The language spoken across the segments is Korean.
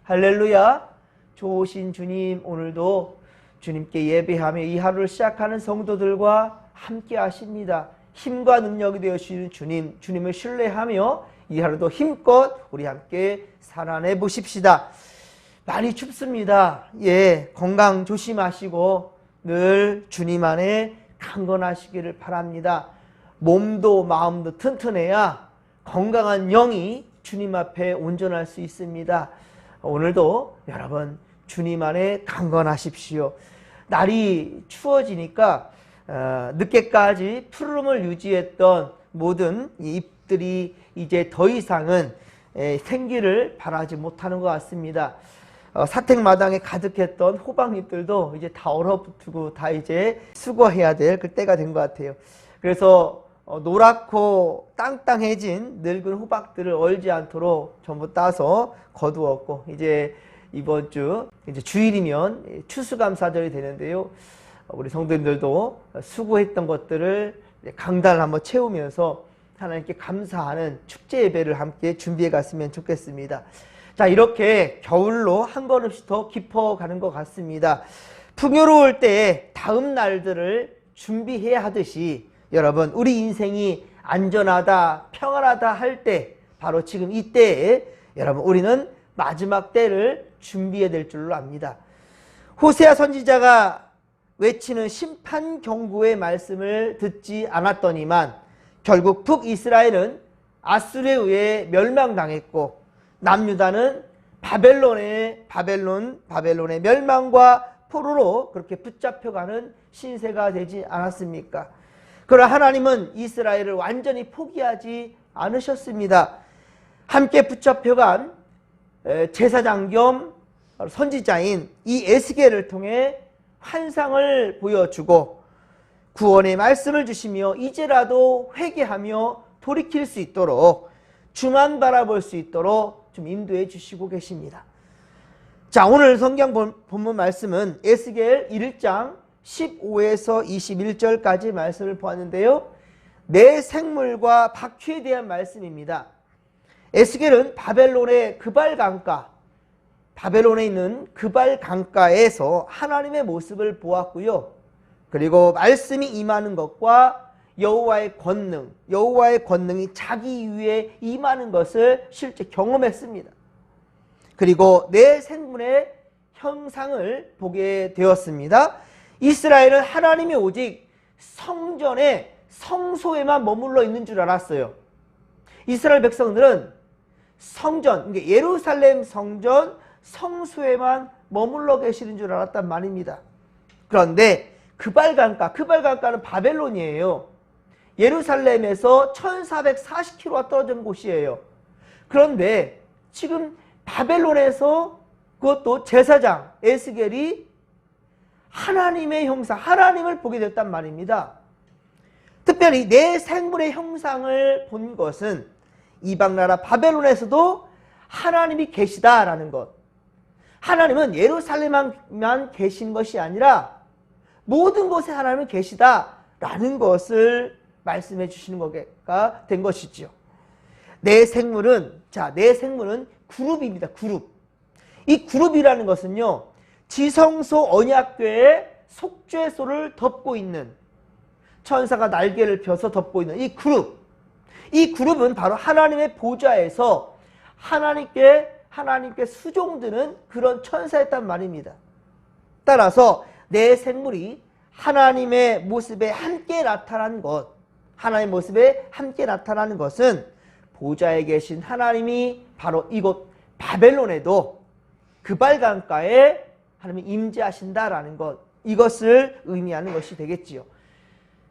할렐루야. 좋으신 주님, 오늘도 주님께 예배하며 이 하루를 시작하는 성도들과 함께 하십니다. 힘과 능력이 되어주시는 주님, 주님을 신뢰하며 이 하루도 힘껏 우리 함께 살아내 보십시다. 많이 춥습니다. 건강 조심하시고 늘 주님 안에 강건하시기를 바랍니다. 몸도 마음도 튼튼해야 건강한 영이 주님 앞에 온전할 수 있습니다. 오늘도 여러분 주님 안에 강건하십시오. 날이 추워지니까 늦게까지 푸름을 유지했던 모든 잎들이 이제 더 이상은 생기를 바라지 못하는 것 같습니다. 사택마당에 가득했던 호박잎들도 이제 다 얼어붙고 다 이제 수거해야 될 그때가 된 것 같아요. 그래서 노랗고 땅땅해진 늙은 호박들을 얼지 않도록 전부 따서 거두었고, 이제 이번 주 이제 주일이면 추수감사절이 되는데요. 우리 성도님들도 수고했던 것들을 강단을 한번 채우면서 하나님께 감사하는 축제 예배를 함께 준비해 갔으면 좋겠습니다. 자, 이렇게 겨울로 한 걸음씩 더 깊어가는 것 같습니다. 풍요로울 때 다음 날들을 준비해야 하듯이 여러분, 우리 인생이 안전하다, 평안하다 할 때, 바로 지금 이때에 여러분 우리는 마지막 때를 준비해야 될 줄로 압니다. 호세아 선지자가 외치는 심판 경고의 말씀을 듣지 않았더니만 결국 북이스라엘은 아수르에 의해 멸망당했고, 남유다는 바벨론의 멸망과 포로로 그렇게 붙잡혀가는 신세가 되지 않았습니까? 그러나 하나님은 이스라엘을 완전히 포기하지 않으셨습니다. 함께 붙잡혀간 제사장 겸 선지자인 이 에스겔을 통해 환상을 보여주고 구원의 말씀을 주시며 이제라도 회개하며 돌이킬 수 있도록, 주만 바라볼 수 있도록 좀 인도해 주시고 계십니다. 자, 오늘 성경 본문 말씀은 에스겔 1장 15에서 21절까지 말씀을 보았는데요. 내 생물과 바퀴에 대한 말씀입니다. 에스겔은 바벨론의 그발강가, 바벨론에 있는 그발강가에서 하나님의 모습을 보았고요. 그리고 말씀이 임하는 것과 여호와의 권능이 자기 위에 임하는 것을 실제 경험했습니다. 그리고 내 생물의 형상을 보게 되었습니다. 이스라엘은 하나님이 오직 성전에, 성소에만 머물러 있는 줄 알았어요. 이스라엘 백성들은 성전, 그러니까 예루살렘 성전, 성소에만 머물러 계시는 줄 알았단 말입니다. 그런데 그발강가는 바벨론이에요. 예루살렘에서 1440km가 떨어진 곳이에요. 그런데 지금 바벨론에서 그것도 제사장 에스겔이 하나님의 형상, 하나님을 보게 됐단 말입니다. 특별히 내 생물의 형상을 본 것은 이방나라 바벨론에서도 하나님이 계시다라는 것. 하나님은 예루살렘만 계신 것이 아니라 모든 곳에 하나님은 계시다라는 것을 말씀해 주시는 거가 된 것이죠. 내 생물은 그룹입니다. 그룹. 이 그룹이라는 것은요, 지성소 언약궤의 속죄소를 덮고 있는, 천사가 날개를 펴서 덮고 있는 이 그룹. 이 그룹은 바로 하나님의 보좌에서 하나님께 수종드는 그런 천사였단 말입니다. 따라서 내 생물이 하나님의 모습에 함께 나타난 것, 하나님의 모습에 함께 나타나는 것은 보좌에 계신 하나님이 바로 이곳 바벨론에도 그발강가에 하나님이 임재하신다라는 것, 이것을 의미하는 것이 되겠지요.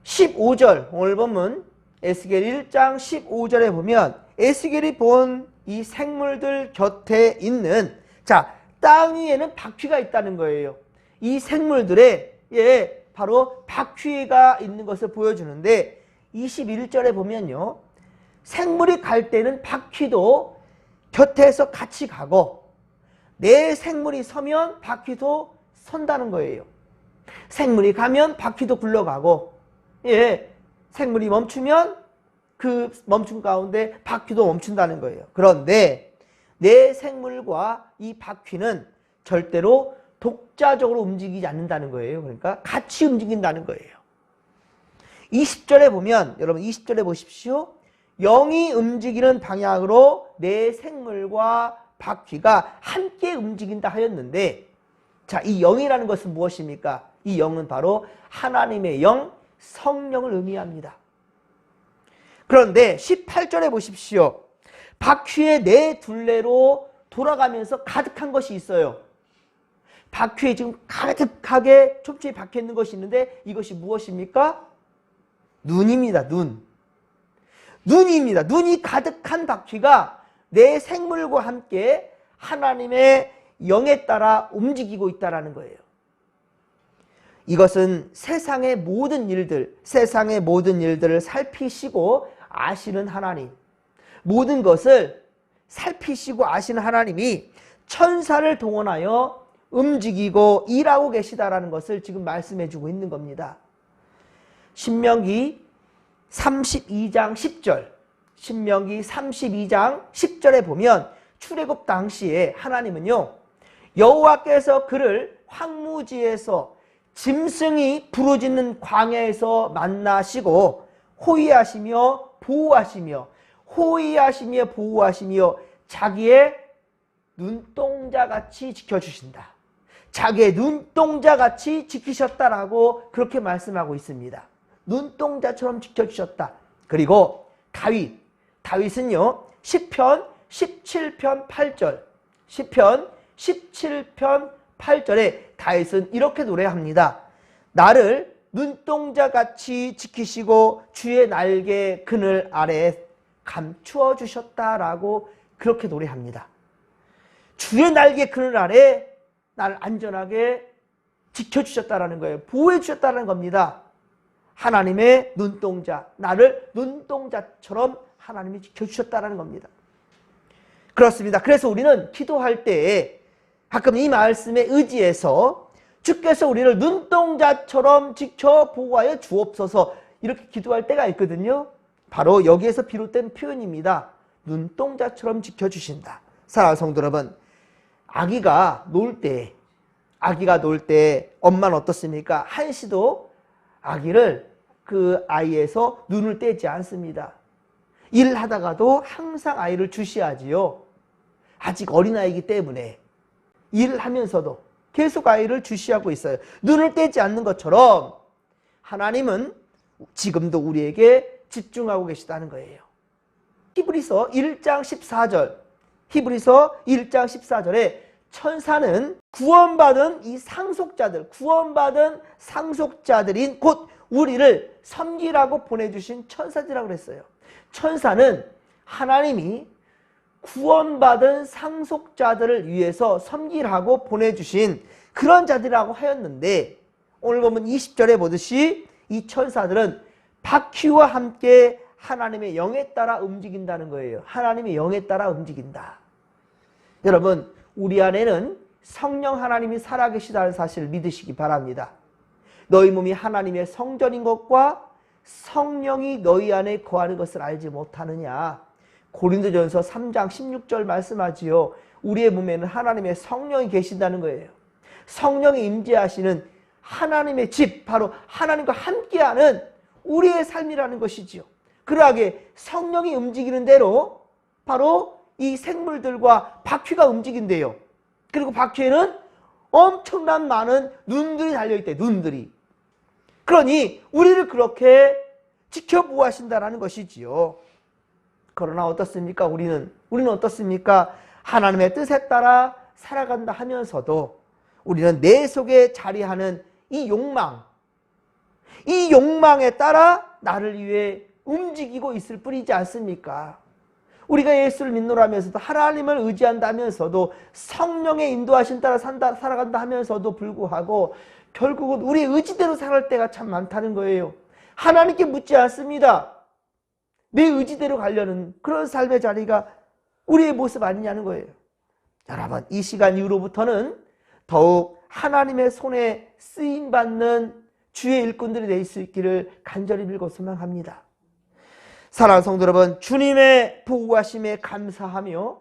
15절, 오늘 본문 에스겔 1장 15절에 보면 에스겔이 본 이 생물들 곁에 있는, 땅 위에는 바퀴가 있다는 거예요. 이 생물들에 바로 바퀴가 있는 것을 보여주는데, 21절에 보면요, 생물이 갈 때는 바퀴도 곁에서 같이 가고, 내 생물이 서면 바퀴도 선다는 거예요. 생물이 가면 바퀴도 굴러가고, 생물이 멈추면 그 멈춤 가운데 바퀴도 멈춘다는 거예요. 그런데 내 생물과 이 바퀴는 절대로 독자적으로 움직이지 않는다는 거예요. 그러니까 같이 움직인다는 거예요. 20절에 보면, 여러분 20절에 보십시오. 영이 움직이는 방향으로 내 생물과 바퀴가 함께 움직인다 하였는데, 자, 이 영이라는 것은 무엇입니까? 이 영은 바로 하나님의 영, 성령을 의미합니다. 그런데 18절에 보십시오. 바퀴의 네 둘레로 돌아가면서 가득한 것이 있어요. 바퀴에 지금 가득하게 촘촘히 박혀 있는 것이 있는데 이것이 무엇입니까? 눈입니다. 눈입니다. 눈이 가득한 바퀴가 내 생물과 함께 하나님의 영에 따라 움직이고 있다는 거예요. 이것은 세상의 모든 일들을 살피시고 아시는 하나님, 모든 것을 살피시고 아시는 하나님이 천사를 동원하여 움직이고 일하고 계시다라는 것을 지금 말씀해 주고 있는 겁니다. 신명기 32장 10절, 신명기 32장 10절에 보면 출애굽 당시에 하나님은요, 여호와께서 그를 황무지에서 짐승이 부르짖는 광야에서 만나시고 호위하시며 보호하시며 자기의 눈동자같이 지켜주신다. 자기의 눈동자같이 지키셨다라고 그렇게 말씀하고 있습니다. 눈동자처럼 지켜주셨다. 그리고 다윗은요, 시편 17편 8절에 다윗은 이렇게 노래합니다. 나를 눈동자같이 지키시고 주의 날개 그늘 아래에 감추어 주셨다라고 그렇게 노래합니다. 주의 날개 그늘 아래 나를 안전하게 지켜주셨다라는 거예요. 보호해 주셨다는 겁니다. 하나님의 눈동자, 나를 눈동자처럼 하나님이 지켜주셨다는 겁니다. 그렇습니다. 그래서 우리는 기도할 때에 가끔 이 말씀에 의지해서 주께서 우리를 눈동자처럼 지켜 보호하여 주옵소서 이렇게 기도할 때가 있거든요. 바로 여기에서 비롯된 표현입니다. 눈동자처럼 지켜주신다. 사랑하는 성도 여러분, 아기가 놀 때 엄마는 어떻습니까? 한시도 아기를 그 아이에서 눈을 떼지 않습니다. 일하다가도 항상 아이를 주시하지요. 아직 어린아이이기 때문에 일을 하면서도 계속 아이를 주시하고 있어요. 눈을 떼지 않는 것처럼 하나님은 지금도 우리에게 집중하고 계시다는 거예요. 히브리서 1장 14절에 천사는 구원받은 상속자들인 곧 우리를 섬기라고 보내주신 천사들이라고 그랬어요. 천사는 하나님이 구원받은 상속자들을 위해서 섬기라고 보내주신 그런 자들이라고 하였는데, 오늘 보면 20절에 보듯이 이 천사들은 바퀴와 함께 하나님의 영에 따라 움직인다는 거예요. 하나님의 영에 따라 움직인다. 여러분, 우리 안에는 성령 하나님이 살아계시다는 사실을 믿으시기 바랍니다. 너희 몸이 하나님의 성전인 것과 성령이 너희 안에 거하는 것을 알지 못하느냐. 고린도전서 3장 16절 말씀하지요. 우리의 몸에는 하나님의 성령이 계신다는 거예요. 성령이 임재하시는 하나님의 집, 바로 하나님과 함께하는 우리의 삶이라는 것이지요. 그러하게 성령이 움직이는 대로 바로 이 생물들과 바퀴가 움직인대요. 그리고 바퀴에는 엄청난 많은 눈들이 달려있대. 눈들이. 그러니 우리를 그렇게 지켜보호하신다는 것이지요. 그러나 어떻습니까? 우리는 어떻습니까? 하나님의 뜻에 따라 살아간다 하면서도 우리는 내 속에 자리하는 이 욕망에 따라 나를 위해 움직이고 있을 뿐이지 않습니까? 우리가 예수를 믿노라면서도 하나님을 의지한다면서도 성령의 인도하신 따라 살아간다 하면서도 불구하고 결국은 우리의 의지대로 살아갈 때가 참 많다는 거예요. 하나님께 묻지 않습니다. 내 의지대로 가려는 그런 삶의 자리가 우리의 모습 아니냐는 거예요. 여러분, 이 시간 이후로부터는 더욱 하나님의 손에 쓰임받는 주의 일꾼들이 될 수 있기를 간절히 빌고 소망합니다. 사랑하는 성도 여러분, 주님의 보호하심에 감사하며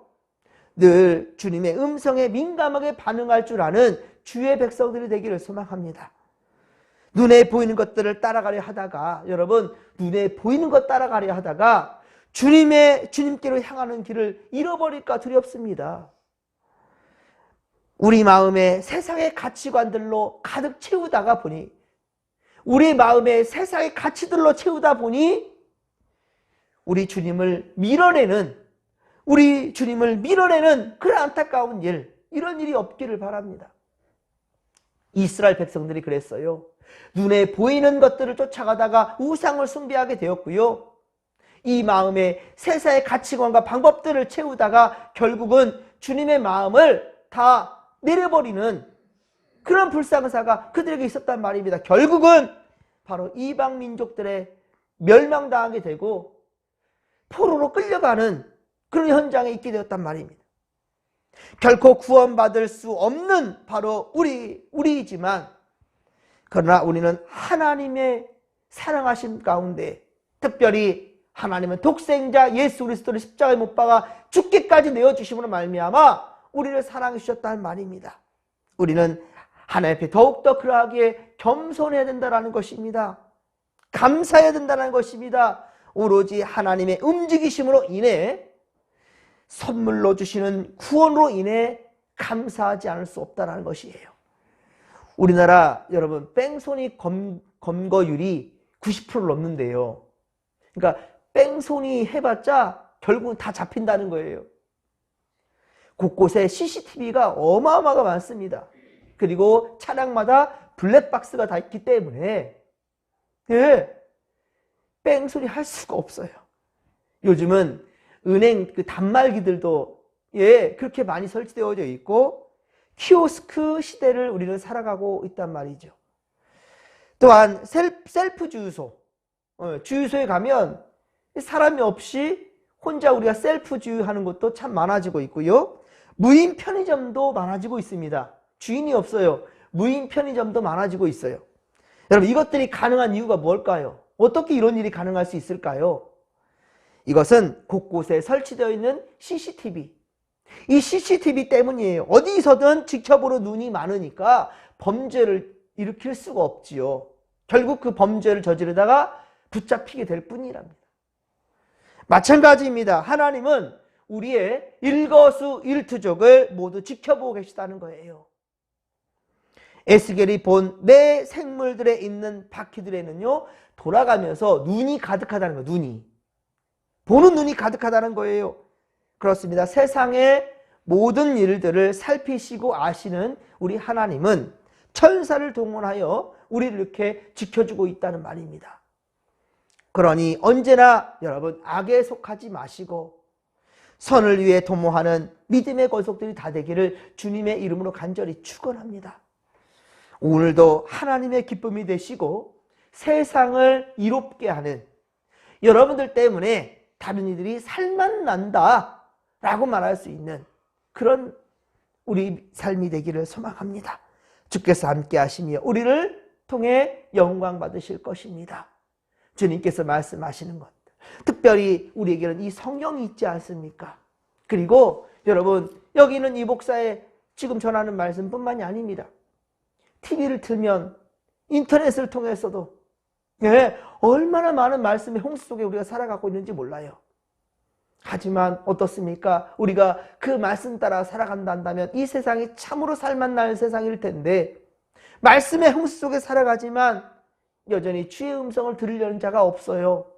늘 주님의 음성에 민감하게 반응할 줄 아는 주의 백성들이 되기를 소망합니다. 눈에 보이는 것들을 따라가려 하다가, 여러분, 눈에 보이는 것 따라가려 하다가 주님께로 향하는 길을 잃어버릴까 두렵습니다. 우리 마음에 세상의 가치관들로 가득 채우다가 보니, 우리 마음에 세상의 가치들로 채우다 보니 우리 주님을 밀어내는 그런 안타까운 일, 이런 일이 없기를 바랍니다. 이스라엘 백성들이 그랬어요. 눈에 보이는 것들을 쫓아가다가 우상을 숭배하게 되었고요. 이 마음에 세상의 가치관과 방법들을 채우다가 결국은 주님의 마음을 다 내려버리는 그런 불상사가 그들에게 있었단 말입니다. 결국은 바로 이방 민족들의 멸망당하게 되고 포로로 끌려가는 그런 현장에 있게 되었단 말입니다. 결코 구원받을 수 없는 바로 우리이지만, 그러나 우리는 하나님의 사랑하신 가운데, 특별히 하나님은 독생자 예수 그리스도를 십자가에 못 박아 죽기까지 내어주심으로 말미암아 우리를 사랑해 주셨다는 말입니다. 우리는 하나님 앞에 더욱더 그러하기에 겸손해야 된다는 것입니다. 감사해야 된다는 것입니다. 오로지 하나님의 움직이심으로 인해, 선물로 주시는 구원으로 인해 감사하지 않을 수 없다는 것이에요. 우리나라 여러분 뺑소니 검거율이 90% 넘는데요. 그러니까 뺑소니 해봤자 결국은 다 잡힌다는 거예요. 곳곳에 CCTV가 어마어마하게 많습니다. 그리고 차량마다 블랙박스가 다 있기 때문에 뺑소니 할 수가 없어요. 요즘은 은행 그 단말기들도 그렇게 많이 설치되어져 있고, 키오스크 시대를 우리는 살아가고 있단 말이죠. 또한 셀프 주유소, 주유소에 가면 사람이 없이 혼자 우리가 셀프 주유하는 것도 참 많아지고 있고요. 무인 편의점도 많아지고 있습니다. 주인이 없어요. 무인 편의점도 많아지고 있어요. 여러분, 이것들이 가능한 이유가 뭘까요? 어떻게 이런 일이 가능할 수 있을까요? 이것은 곳곳에 설치되어 있는 CCTV, 이 CCTV 때문이에요. 어디서든 지켜보는 눈이 많으니까 범죄를 일으킬 수가 없지요. 결국 그 범죄를 저지르다가 붙잡히게 될 뿐이랍니다. 마찬가지입니다. 하나님은 우리의 일거수일투족을 모두 지켜보고 계시다는 거예요. 에스겔이 본 매 생물들에 있는 바퀴들에는요, 돌아가면서 눈이 가득하다는 거예요. 눈이. 보는 눈이 가득하다는 거예요. 그렇습니다. 세상의 모든 일들을 살피시고 아시는 우리 하나님은 천사를 동원하여 우리를 이렇게 지켜주고 있다는 말입니다. 그러니 언제나 여러분 악에 속하지 마시고 선을 위해 도모하는 믿음의 권속들이 다 되기를 주님의 이름으로 간절히 축원합니다. 오늘도 하나님의 기쁨이 되시고 세상을 이롭게 하는, 여러분들 때문에 다른 이들이 살맛난다 라고 말할 수 있는 그런 우리 삶이 되기를 소망합니다. 주께서 함께 하시며 우리를 통해 영광 받으실 것입니다. 주님께서 말씀하시는 것, 특별히 우리에게는 이 성경이 있지 않습니까? 그리고 여러분, 여기는 이 목사의 지금 전하는 말씀뿐만이 아닙니다. TV를 틀면, 인터넷을 통해서도 얼마나 많은 말씀의 홍수 속에 우리가 살아가고 있는지 몰라요. 하지만 어떻습니까? 우리가 그 말씀 따라 살아간다 한다면 이 세상이 참으로 살맛날 세상일 텐데, 말씀의 홍수 속에 살아가지만 여전히 주의 음성을 들으려는 자가 없어요.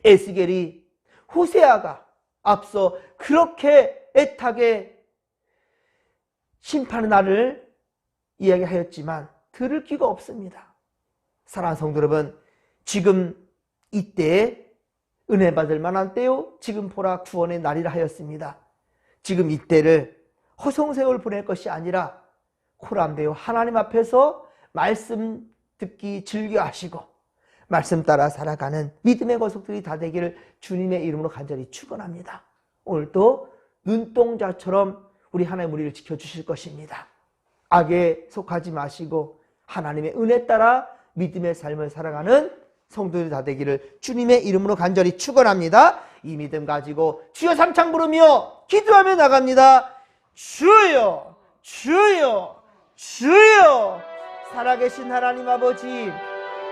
에스겔이, 호세아가 앞서 그렇게 애타게 심판의 날을 이야기하였지만 들을 귀가 없습니다. 사랑하는 성도 여러분, 지금 이때에 은혜 받을 만한 때요, 지금 보라 구원의 날이라 하였습니다. 지금 이때를 허송세월 보낼 것이 아니라 코람되어 하나님 앞에서 말씀 듣기 즐겨하시고 말씀 따라 살아가는 믿음의 거속들이 다 되기를 주님의 이름으로 간절히 축원합니다. 오늘도 눈동자처럼 우리 하나님 우리를 지켜주실 것입니다. 악에 속하지 마시고 하나님의 은혜 따라 믿음의 삶을 살아가는 성도들이 다 되기를 주님의 이름으로 간절히 축원합니다. 이 믿음 가지고 주여 삼창 부르며 기도하며 나갑니다. 주여, 주여, 주여. 살아계신 하나님 아버지,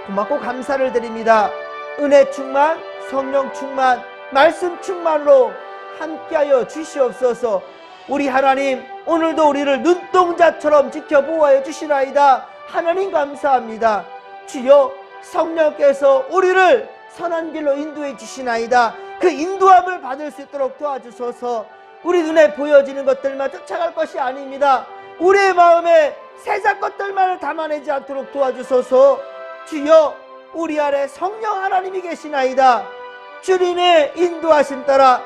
고맙고 감사를 드립니다. 은혜 충만, 성령 충만, 말씀 충만으로 함께하여 주시옵소서. 우리 하나님, 오늘도 우리를 눈동자처럼 지켜보아여 주시나이다. 하나님 감사합니다. 주여, 성령께서 우리를 선한 길로 인도해 주시나이다. 그 인도함을 받을 수 있도록 도와주소서. 우리 눈에 보여지는 것들만 쫓아갈 것이 아닙니다. 우리의 마음에 세상 것들만을 담아내지 않도록 도와주소서. 주여, 우리 안에 성령 하나님이 계시나이다. 주님의 인도하심 따라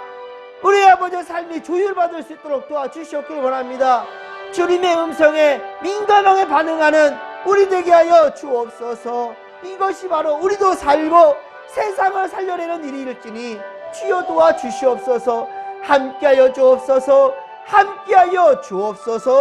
우리 아버지의 삶이 조율받을 수 있도록 도와주시옵기를 원합니다. 주님의 음성에 민감하게 반응하는 우리 되게 하여 주옵소서. 이것이 바로 우리도 살고 세상을 살려내는 일일지니 주여 도와주시옵소서. 함께하여 주옵소서. 함께하여 주옵소서.